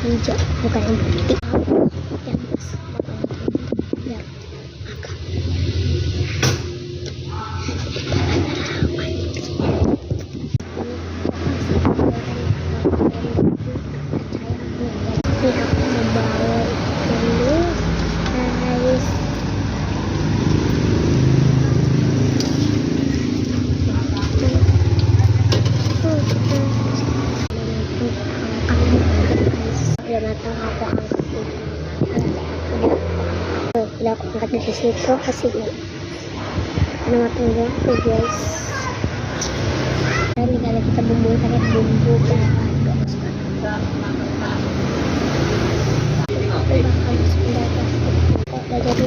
hijau, bukan yang putih. Yang pas biar agak. Ini aku membawa dulu, guys. Udah matang, aku angkat ini. Udah aku angkat dari situ ke sini. Udah matang ya tuh, guys. Dan tinggal kita bumbu, pakai bumbu udah jadi